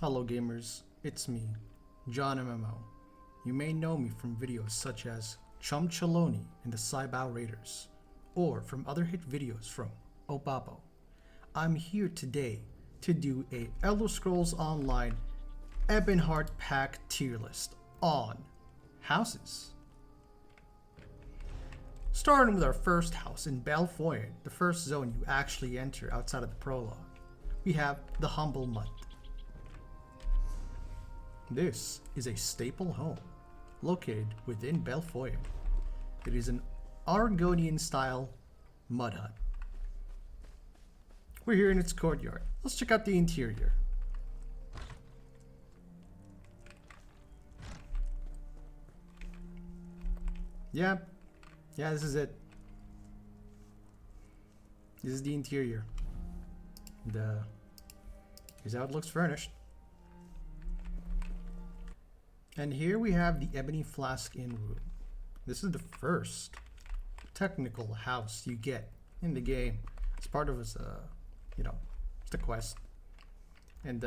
Hello gamers, it's me, John MMO. You may know me from videos such as Chum Chaloni and the Saibao Raiders, or from other hit videos from Opapo. I'm here today to do a Elder Scrolls Online Ebonheart Pact tier list on houses. Starting with our first house in Belfoyen, the first zone you actually enter outside of the prologue, we have the Humble Mutt. This is a staple home located within Belfoyen. It is an Argonian-style mud hut. We're here in its courtyard. Let's check out the interior. Yeah, this is it. This is the interior. Here's how it looks furnished. And here we have the Ebony Flask Inn room. This is the first technical house you get in the game. It's part of its, it's a quest. And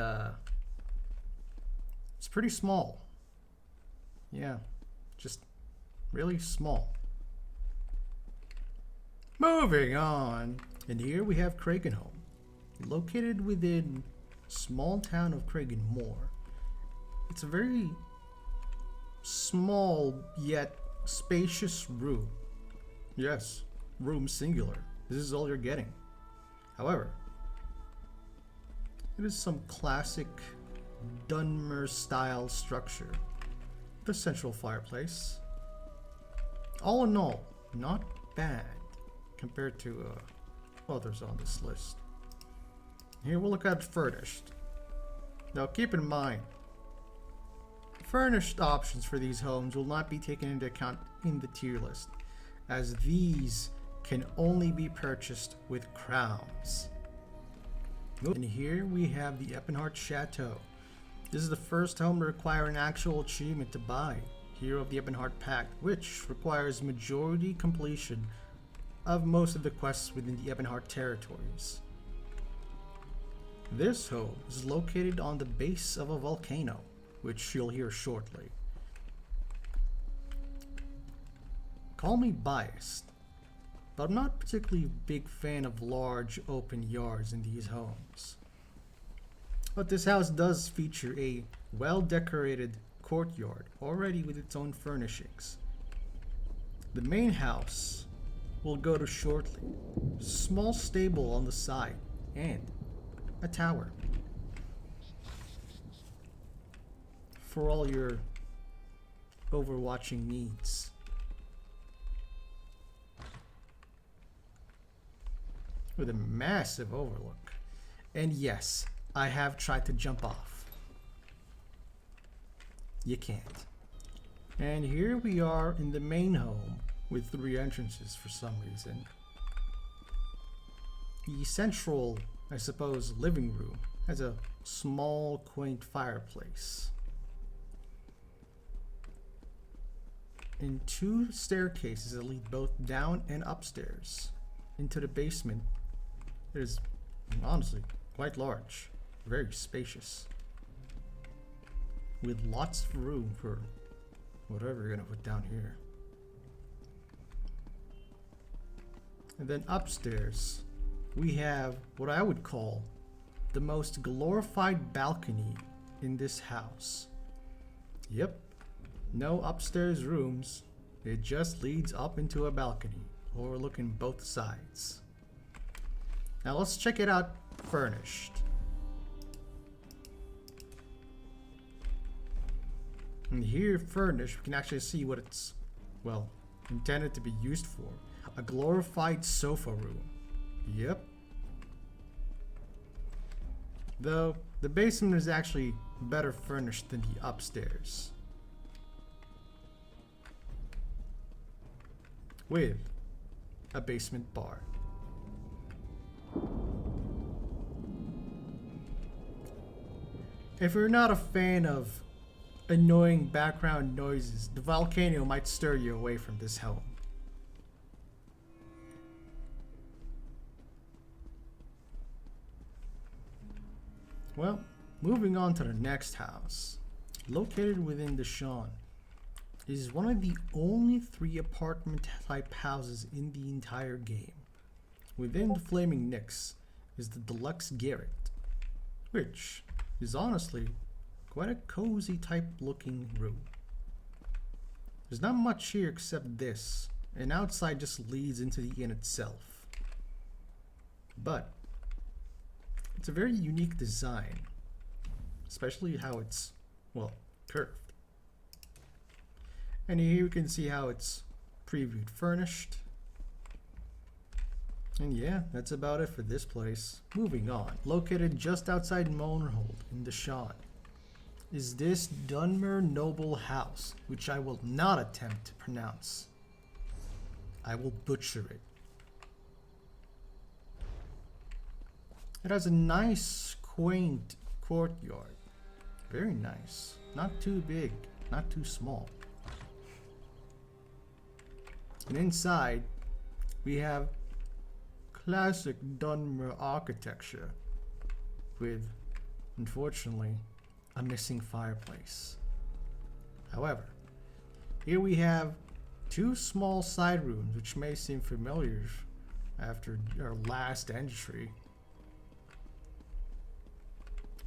it's pretty small. Yeah, just really small. Moving on. And here we have Krakenholm, located within small town of Krakenmoor. It's a very small yet spacious room. Yes, room singular. This is all you're getting. However, it is some classic Dunmer style structure. The central fireplace. All in all, not bad compared to others on this list. Here we'll look at furnished. Now keep in mind, furnished options for these homes will not be taken into account in the tier list, as these can only be purchased with crowns. And here we have the Ebonheart Chateau. This is the first home to require an actual achievement to buy, Hero of the Ebonheart Pact, which requires majority completion of most of the quests within the Ebonheart territories. This home is located on the base of a volcano, which you'll hear shortly. Call me biased, but I'm not particularly a big fan of large open yards in these homes. But this house does feature a well-decorated courtyard already with its own furnishings. The main house we'll go to shortly. Small stable on the side and a tower for all your overwatching needs. With a massive overlook. And yes, I have tried to jump off. You can't. And here we are in the main home with 3 entrances for some reason. The central, I suppose, living room has a small, quaint fireplace. And 2 staircases that lead both down and upstairs into the basement. It is honestly quite large, very spacious, with lots of room for whatever you're gonna put down here. And then upstairs we have what I would call the most glorified balcony in this house. Yep, no upstairs rooms, it just leads up into a balcony overlooking both sides. Now let's check it out furnished. And here furnished, we can actually see what it's, well, intended to be used for. A glorified sofa room. Yep. Though the basement is actually better furnished than the upstairs, with a basement bar. If you're not a fan of annoying background noises, the volcano might stir you away from this home. Well, Moving on to the next house, located within the Sean, is one of the only 3 apartment type houses in the entire game. Within the Flaming Nix is the Deluxe Garret, which is honestly quite a cozy type looking room. There's not much here except this, and outside just leads into the inn itself. But it's a very unique design, especially how it's, well, curved. And here you can see how it's previewed furnished. And yeah, that's about it for this place. Moving on, located just outside Moanhold in the Sean, is this Dunmer Noble House, which I will not attempt to pronounce. I will butcher it. It has a nice, quaint courtyard. Very nice. Not too big, not too small. And inside, we have classic Dunmer architecture with, unfortunately, a missing fireplace. However, here we have 2 small side rooms which may seem familiar after our last entry.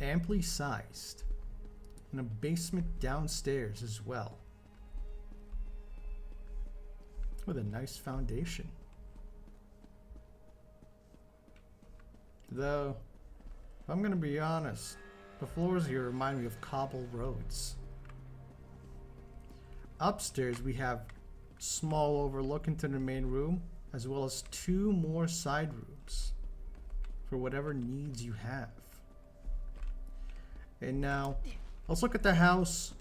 Amply sized, and a basement downstairs as well, with a nice foundation. Though, if I'm gonna be honest, the floors here remind me of cobble roads. Upstairs we have small overlook into the main room, as well as 2 more side rooms for whatever needs you have. And now, let's look at the house,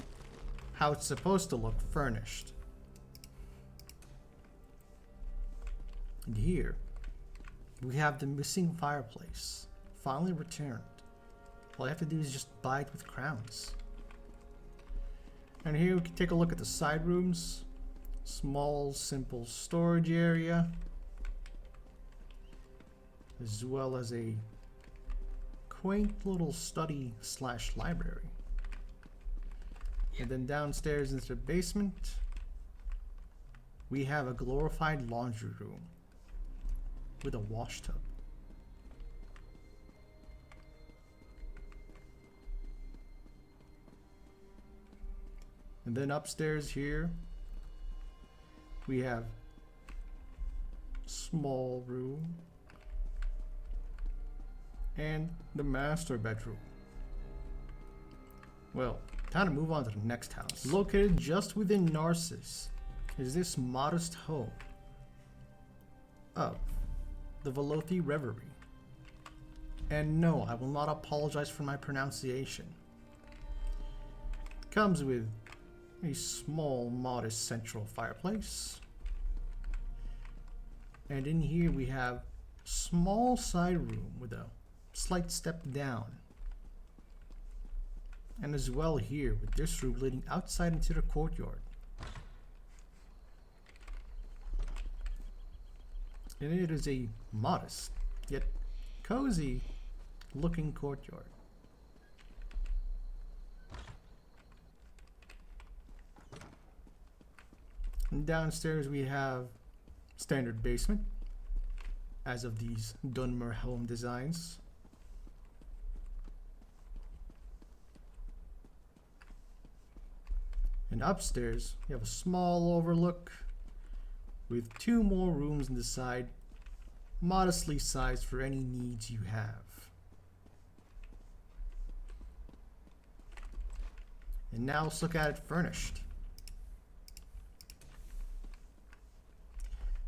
how it's supposed to look furnished. And here, we have the missing fireplace, finally returned. All you have to do is just buy it with crowns. And here we can take a look at the side rooms. Small, simple storage area, as well as a quaint little study / library. And then downstairs into the basement, we have a glorified laundry room with a wash tub. And then upstairs here, we have small room and the master bedroom. Well, time to move on to the next house. Located just within Narcissus is this modest home of the Velothi Reverie. And no, I will not apologize for my pronunciation. It comes with a small, modest central fireplace. And in here we have small side room with a slight step down. And as well here with this room leading outside into the courtyard. And it is a modest, yet cozy looking courtyard. And downstairs we have standard basement, as of these Dunmer home designs. And upstairs, you have a small overlook with 2 more rooms on the side, modestly sized for any needs you have. And now let's look at it furnished.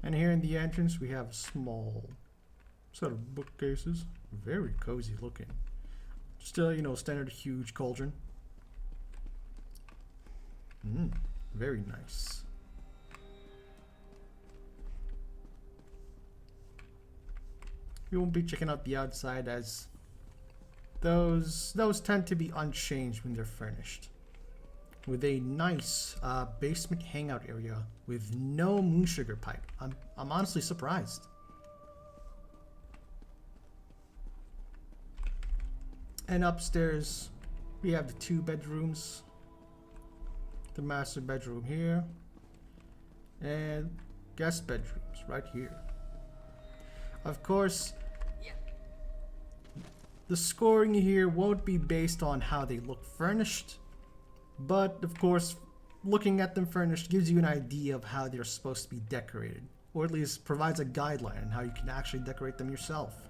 And here in the entrance, we have a small set of bookcases, very cozy looking. Still, you know, standard huge cauldron. Very nice. We won't be checking out the outside, as those tend to be unchanged when they're furnished. With a nice basement hangout area with no moon sugar pipe. I'm honestly surprised. And upstairs We have the 2 bedrooms, the master bedroom here, and guest bedrooms right here. Of course, the scoring here won't be based on how they look furnished, but of course, looking at them furnished gives you an idea of how they're supposed to be decorated, or at least provides a guideline on how you can actually decorate them yourself.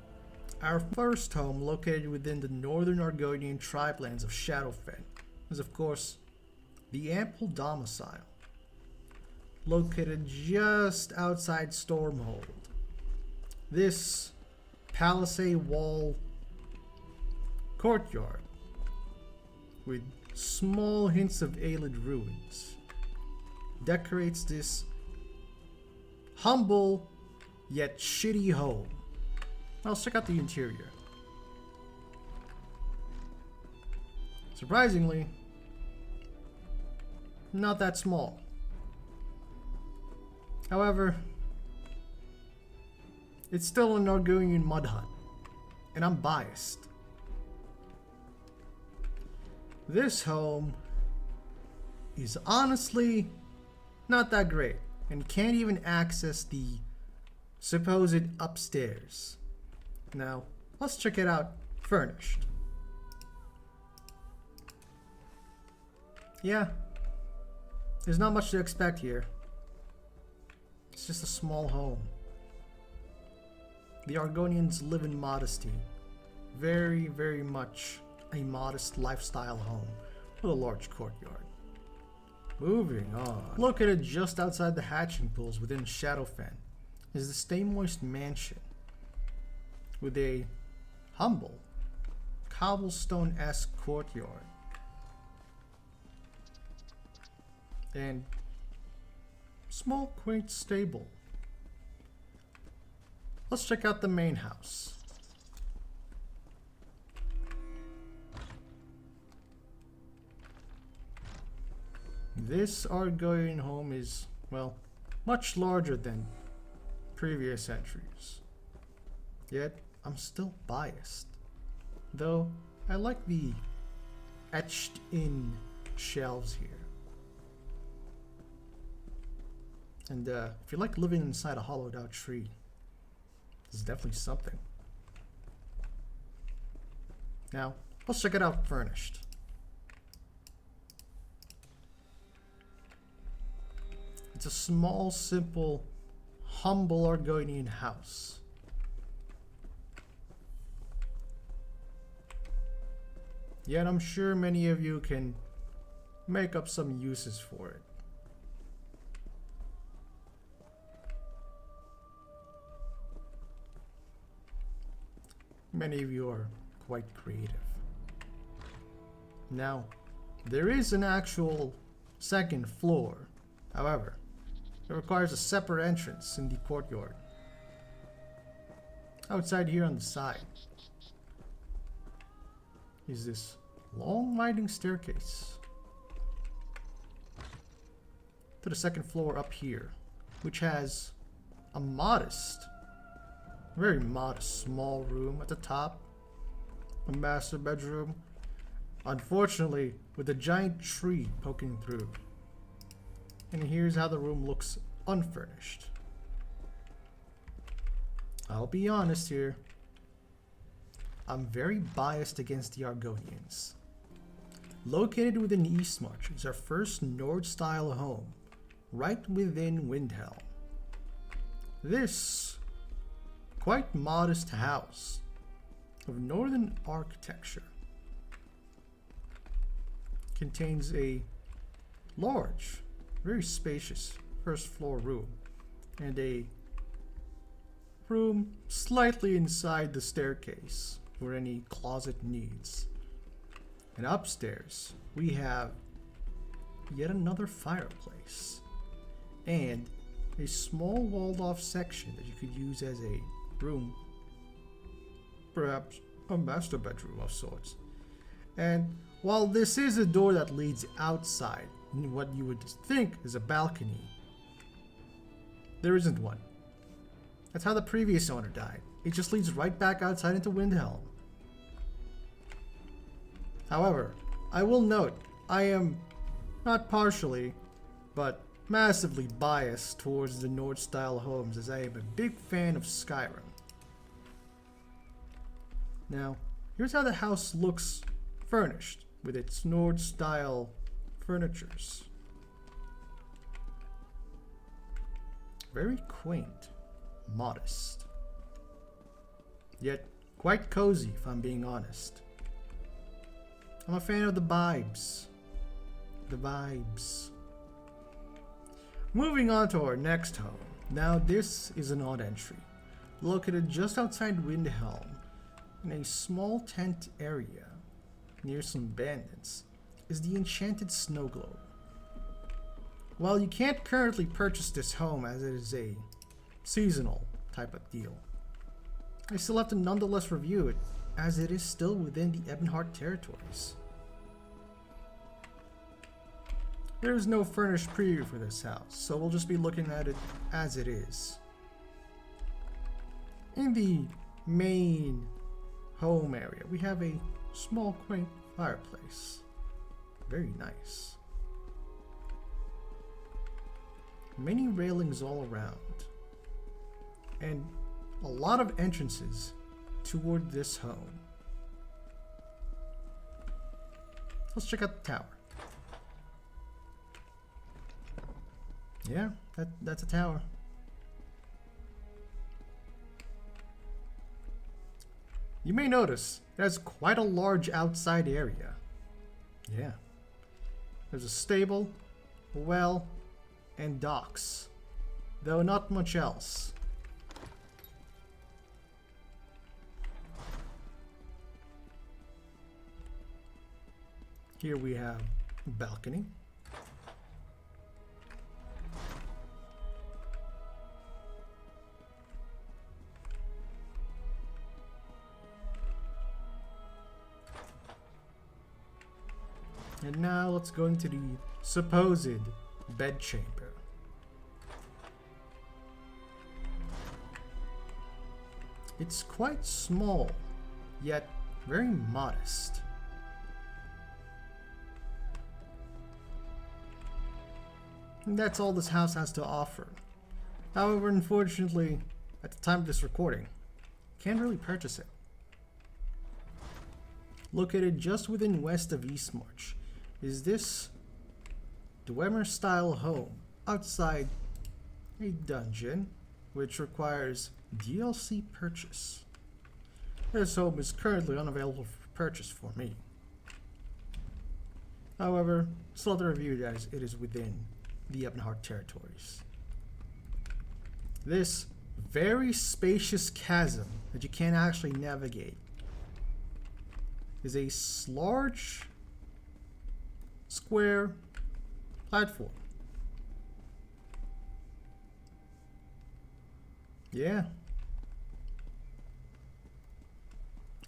Our first home, located within the northern Argonian tribelands of Shadowfen, is of course the Ample Domicile, located just outside Stormhold. This palisade wall courtyard with small hints of Aelid ruins decorates this humble yet shitty home. Now let's check out the interior. Surprisingly, not that small. However, it's still an Argonian mud hut, and I'm biased. This home is honestly not that great, and can't even access the supposed upstairs. Now, let's check it out furnished. Yeah, there's not much to expect here. It's just a small home. The Argonians live in modesty. Very, very much a modest lifestyle home with a large courtyard. Moving on. Located just outside the hatching pools within Shadowfen is the Stay Moist Mansion, with a humble, cobblestone-esque courtyard and small, quaint stable. Let's check out the main house. This Argonian home is, well, much larger than previous entries. Yet, I'm still biased. Though, I like the etched-in shelves here. And if you like living inside a hollowed-out tree, this is definitely something. Now, let's check it out furnished. It's a small, simple, humble Argonian house. Yet I'm sure many of you can make up some uses for it. Many of you are quite creative. Now, there is an actual second floor. However, it requires a separate entrance in the courtyard. Outside here on the side is this long winding staircase to the second floor up here, which has a modest, very modest small room at the top, a master bedroom, unfortunately with a giant tree poking through. And here's how the room looks unfurnished. I'll be honest here, I'm very biased against the Argonians. Located within Eastmarch is our first Nord-style home, right within Windhelm. This quite modest house of northern architecture contains a large, very spacious first floor room and a room slightly inside the staircase for any closet needs. And upstairs we have yet another fireplace and a small walled off section that you could use as a room, perhaps a master bedroom of sorts. And while this is a door that leads outside in what you would think is a balcony, there isn't one. That's how the previous owner died. It just leads right back outside into Windhelm. However, I will note, I am not partially, but massively biased towards the Nord-style homes, as I am a big fan of Skyrim. Now, here's how the house looks furnished with its Nord-style furnitures. Very quaint, modest, yet quite cozy if I'm being honest. I'm a fan of the vibes. The vibes. Moving on to our next home. Now this is an odd entry, located just outside Windhelm, in a small tent area near some bandits, is the enchanted snow globe. While you can't currently purchase this home as it is a seasonal type of deal, I still have to nonetheless review it as it is still within the Ebonheart territories. There is no furnished preview for this house, so we'll just be looking at it as it is. In the main home area, we have a small quaint fireplace. Very nice. Many railings all around, and a lot of entrances toward this home. Let's check out the tower. Yeah, that's a tower. You may notice it has quite a large outside area. Yeah. There's a stable, a well, and docks, though not much else. Here we have a balcony. And now let's go into the supposed bedchamber. It's quite small, yet very modest. And that's all this house has to offer. However, unfortunately, at the time of this recording, can't really purchase it. Located just within west of Eastmarch is this Dwemer-style home outside a dungeon, which requires DLC purchase. This home is currently unavailable for purchase for me. However, still have to review it as it is within the Ebonheart territories. This very spacious chasm that you can't actually navigate is a large square platform. Yeah.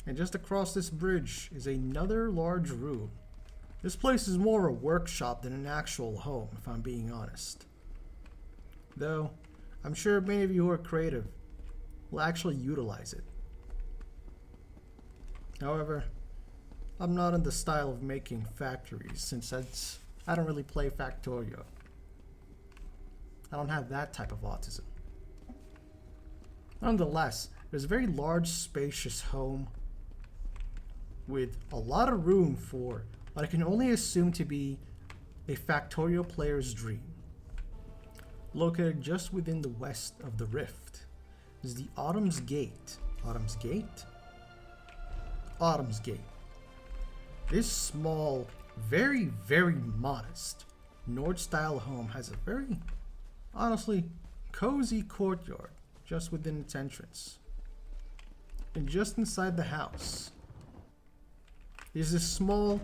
And just across this bridge is another large room. This place is more a workshop than an actual home, if I'm being honest. Though, I'm sure many of you who are creative will actually utilize it. However, I'm not in the style of making factories, since I don't really play Factorio. I don't have that type of autism. Nonetheless, there's a very large, spacious home with a lot of room for what I can only assume to be a Factorio player's dream. Located just within the west of the Rift is the Autumn's Gate. Autumn's Gate? Autumn's Gate. This small, very, very modest Nord-style home has a very, honestly, cozy courtyard just within its entrance. And just inside the house is this small,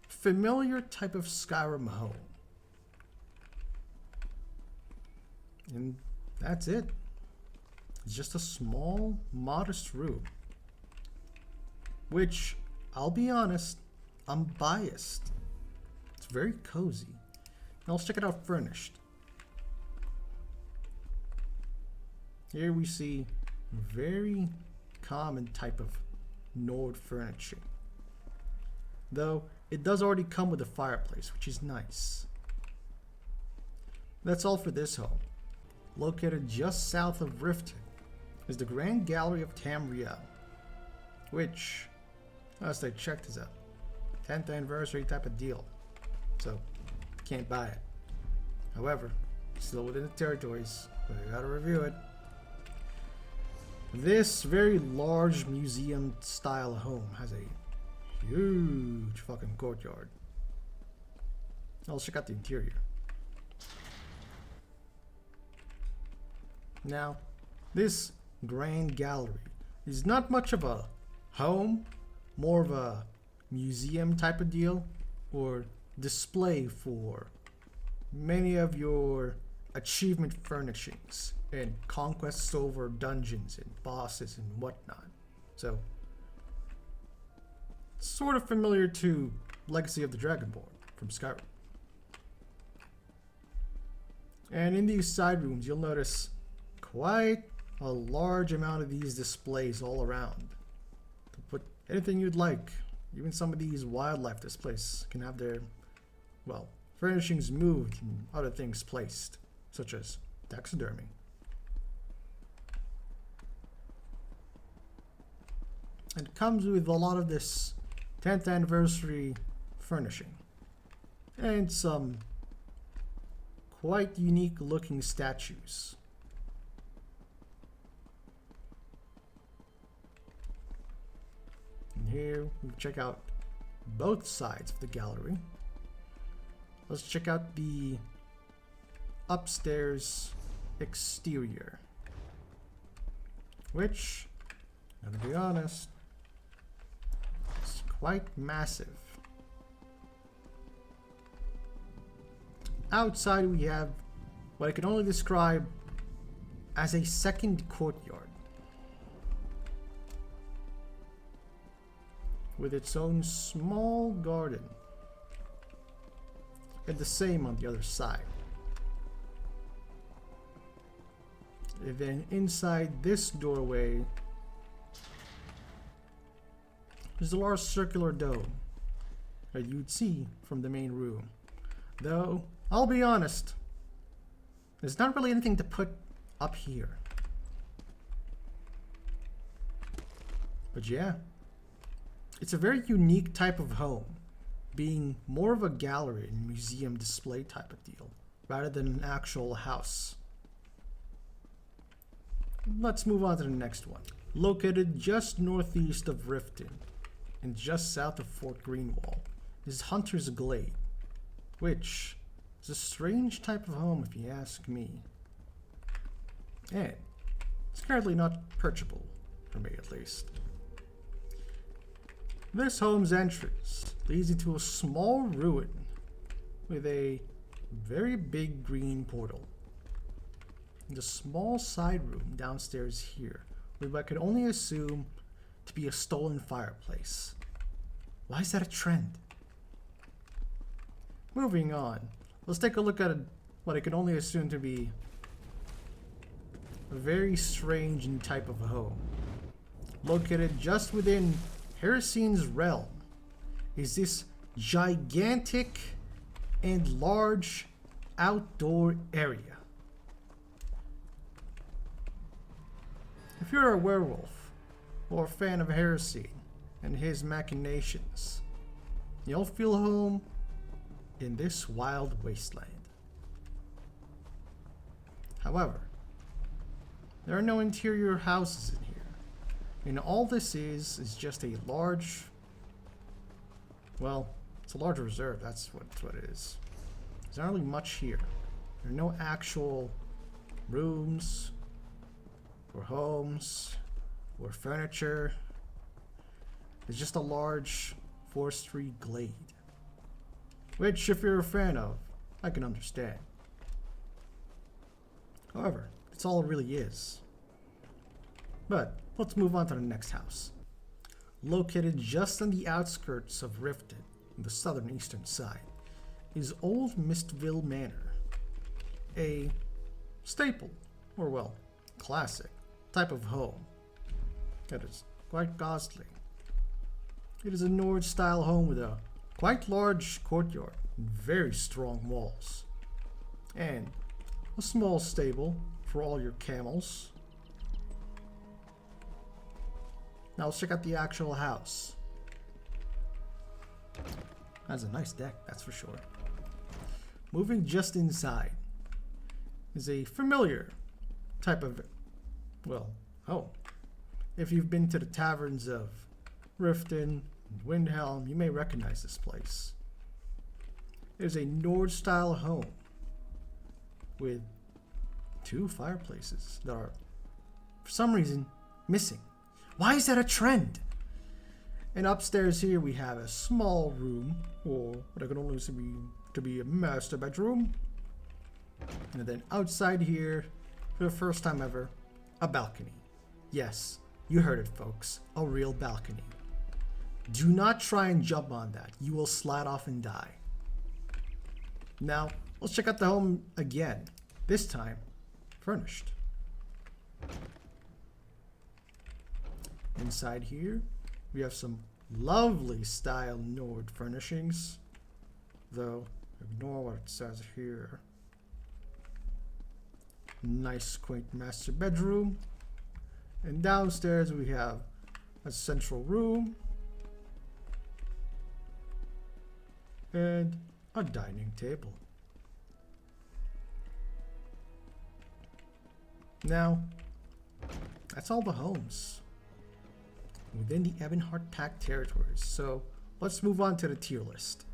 familiar type of Skyrim home. And that's it. It's just a small, modest room. Which, I'll be honest, I'm biased. It's very cozy. Now let's check it out furnished. Here we see very common type of Nord furniture. Though it does already come with a fireplace, which is nice. That's all for this home. Located just south of Riften is the Grand Gallery of Tamriel, which, last I checked, is a 10th anniversary type of deal, so can't buy it. However, still within the territories, but I gotta review it. This very large museum style home has a huge fucking courtyard. Let's check out the interior. Now, this grand gallery is not much of a home, more of a museum type of deal, or display for many of your achievement furnishings and conquests over dungeons and bosses and whatnot. So, sort of familiar to Legacy of the Dragonborn from Skyrim. And in these side rooms, you'll notice quite a large amount of these displays all around. To put anything you'd like, even some of these wildlife displays can have their, well, furnishings moved and other things placed, such as taxidermy. And it comes with a lot of this 10th anniversary furnishing and some quite unique looking statues. And here we check out both sides of the gallery. Let's check out the upstairs exterior, which, I'm gonna be honest, is quite massive. Outside we have what I can only describe as a second courtyard with its own small garden, and the same on the other side. And then inside this doorway there's a large circular dome that you'd see from the main room. Though, I'll be honest, there's not really anything to put up here. But yeah, it's a very unique type of home, being more of a gallery and museum display type of deal, rather than an actual house. Let's move on to the next one. Located just northeast of Riften and just south of Fort Greenwall is Hunter's Glade, which is a strange type of home if you ask me. And it's currently not purchasable, for me at least. This home's entrance leads into a small ruin with a very big green portal. And a small side room downstairs here, with I could only assume to be a stolen fireplace. Why is that a trend? Moving on, let's take a look at what I can only assume to be a very strange type of home. Located just within Heresine's realm is this gigantic and large outdoor area. If you're a werewolf or a fan of Heresy and his machinations, you'll feel home in this wild wasteland. However, there are no interior houses in here, and all this is just a large, well, it's a large reserve, that's what it is. There's not really much here. There are no actual rooms or homes or furniture. It's just a large forestry glade, which if you're a fan of, I can understand. However, that's all it really is. But let's move on to the next house. Located just on the outskirts of Riften, on the southern eastern side, is Old Mistville Manor, a staple, or well, classic type of home that is quite costly. It is a Nord-style home with a quite large courtyard, very strong walls, and a small stable for all your camels. Now let's check out the actual house. That's a nice deck, that's for sure. Moving just inside is a familiar type of, well, oh, if you've been to the taverns of Riften and Windhelm, you may recognize this place. It is a Nord-style home with 2 fireplaces that are, for some reason, missing. Why is that a trend? And upstairs here we have a small room, or what I can only see to be a master bedroom. And then outside here, for the first time ever, a balcony. Yes, you heard it, folks, a real balcony. Do not try and jump on that. You will slide off and die. Now, let's check out the home again. This time, furnished. Inside here, we have some lovely style Nord furnishings, though ignore what it says here. Nice quaint master bedroom, and downstairs we have a central room and a dining table. Now, that's all the homes within the Ebonheart Pact territories, so let's move on to the tier list.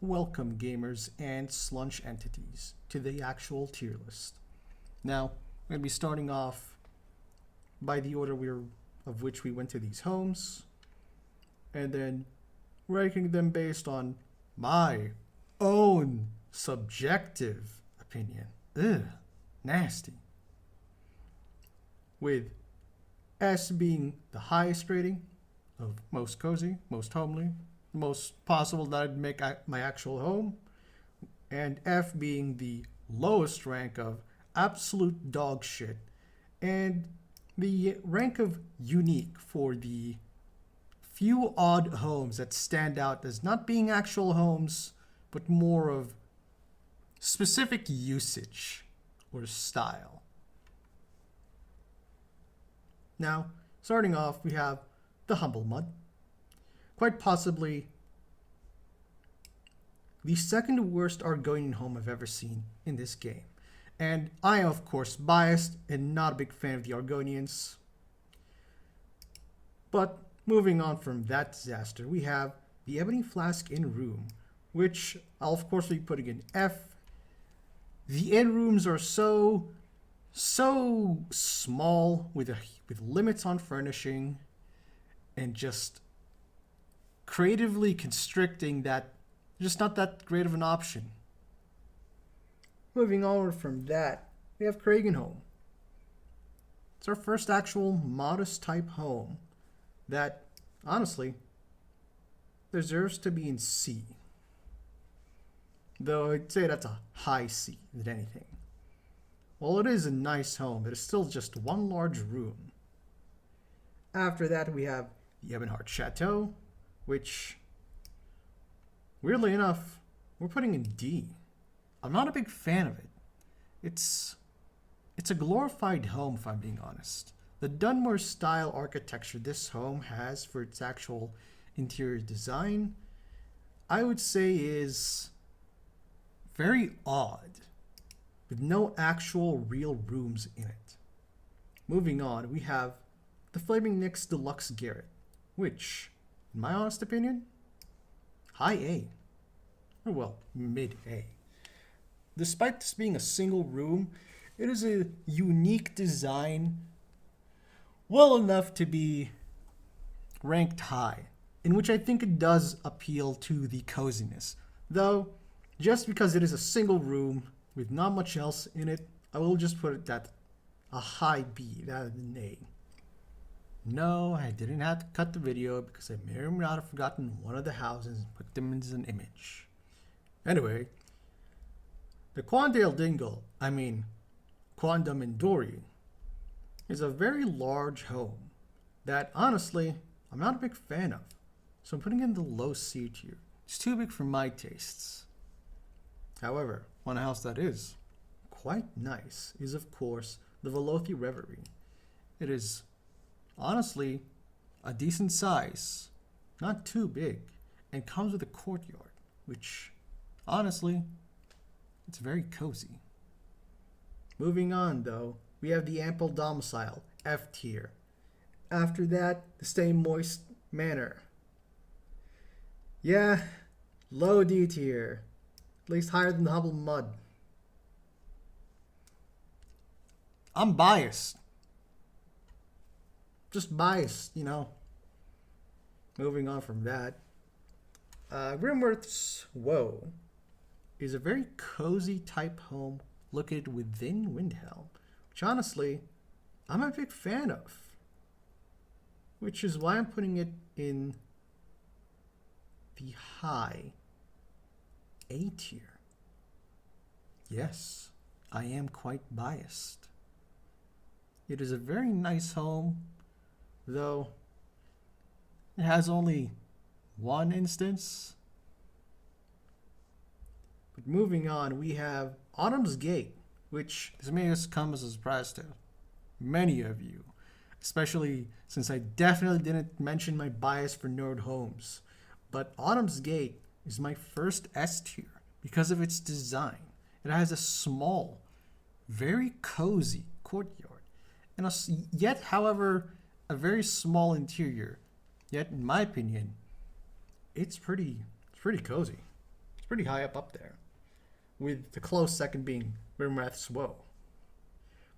Welcome, gamers and slunch entities, to the actual tier list. Now, I'm going to be starting off by the order of which we went to these homes, and then ranking them based on my own subjective opinion. Ugh, nasty. With S being the highest rating of most cozy, most homely, most possible that I'd make my actual home, and F being the lowest rank of absolute dog shit, and the rank of unique for the few odd homes that stand out as not being actual homes, but more of specific usage or style. Now, starting off, we have the Humble Mud. Quite possibly the second worst Argonian home I've ever seen in this game. And I am, of course, biased and not a big fan of the Argonians. But moving on from that disaster, we have the Ebony Flask Inn Room, which I'll, of course, be putting in F. The inn rooms are so small with limits on furnishing and just creatively constricting that just not that great of an option. Moving onward from that, we have Kragenholm. It's our first actual modest type home that honestly deserves to be in C. Though I'd say that's a high C than anything. While it is a nice home, it is still just one large room. After that, we have the Ebonheart Chateau, which, weirdly enough, we're putting in D. I'm not a big fan of it. It's a glorified home, if I'm being honest. The Dunmore style architecture this home has for its actual interior design, I would say is very odd, with no actual real rooms in it. Moving on, we have the Flaming Nyx Deluxe Garret, which, in my honest opinion, high A. Or well, mid A. Despite this being a single room, it is a unique design, well enough to be ranked high, in which I think it does appeal to the coziness. Though, just because it is a single room with not much else in it, I will just put it at a high B rather than A. No, I didn't have to cut the video because I may or may not have forgotten one of the houses and put them as an image. Anyway, the Quandale Dingle, Quandam Indori, is a very large home that, honestly, I'm not a big fan of. So I'm putting in the low C tier. It's too big for my tastes. However, one house that is quite nice is, of course, the Velothi Reverie. It is honestly a decent size, not too big, and comes with a courtyard, which honestly, it's very cozy. Moving on, though, we have the Ample Domicile, F tier. After that, the Stay Moist Manor. Yeah, low D tier, at least higher than the Humble Mud. I'm biased. Just biased, you know. Moving on from that, Grimworth's Woe is a very cozy type home located within Windhelm, which honestly, I'm a big fan of. Which is why I'm putting it in the high A tier. Yes, I am quite biased. It is a very nice home, though it has only one instance. But moving on, we have Autumn's Gate, which this may have come as a surprise to many of you, especially since I definitely didn't mention my bias for nerd homes. But Autumn's Gate is my first S tier because of its design. It has a small, very cozy courtyard, and yet, however, a very small interior. Yet, in my opinion, it's pretty cozy. It's pretty high up there, with the close second being Grimworth's Woe.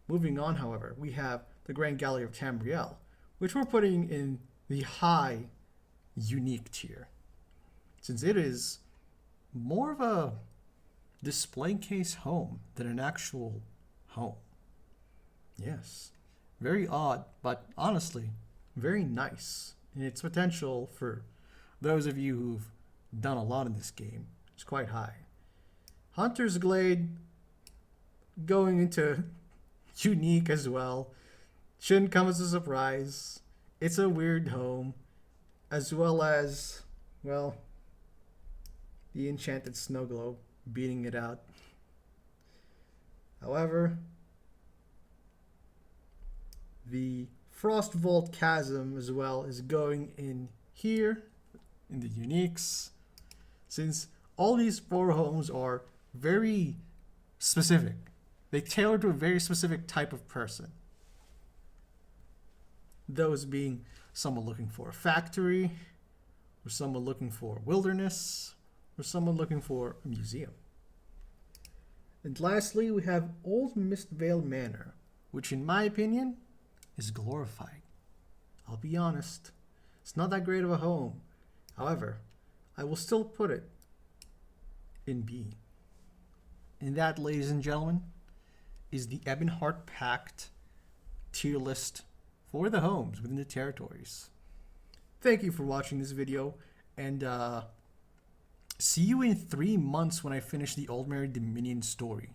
Moving on, however, we have the Grand Gallery of Tamriel, which we're putting in the high unique tier, since it is more of a display case home than an actual home. Yes, very odd, but honestly, very nice. And its potential for those of you who've done a lot in this game is quite high. Hunter's Glade, going into unique as well, shouldn't come as a surprise. It's a weird home, as well as, well, the Enchanted Snow Globe beating it out. However, the Frost Vault Chasm as well is going in here in the uniques, since all these 4 homes are very specific. They tailor to a very specific type of person. Those being someone looking for a factory, or someone looking for wilderness, or someone looking for a museum. And lastly, we have Old Mistvale Manor, which in my opinion is glorified. I'll be honest, it's not that great of a home. However, I will still put it in B. And that, ladies and gentlemen, is the Ebonheart Pact tier list for the homes within the territories. Thank you for watching this video, and see you in 3 months when I finish the Old Mary Dominion story.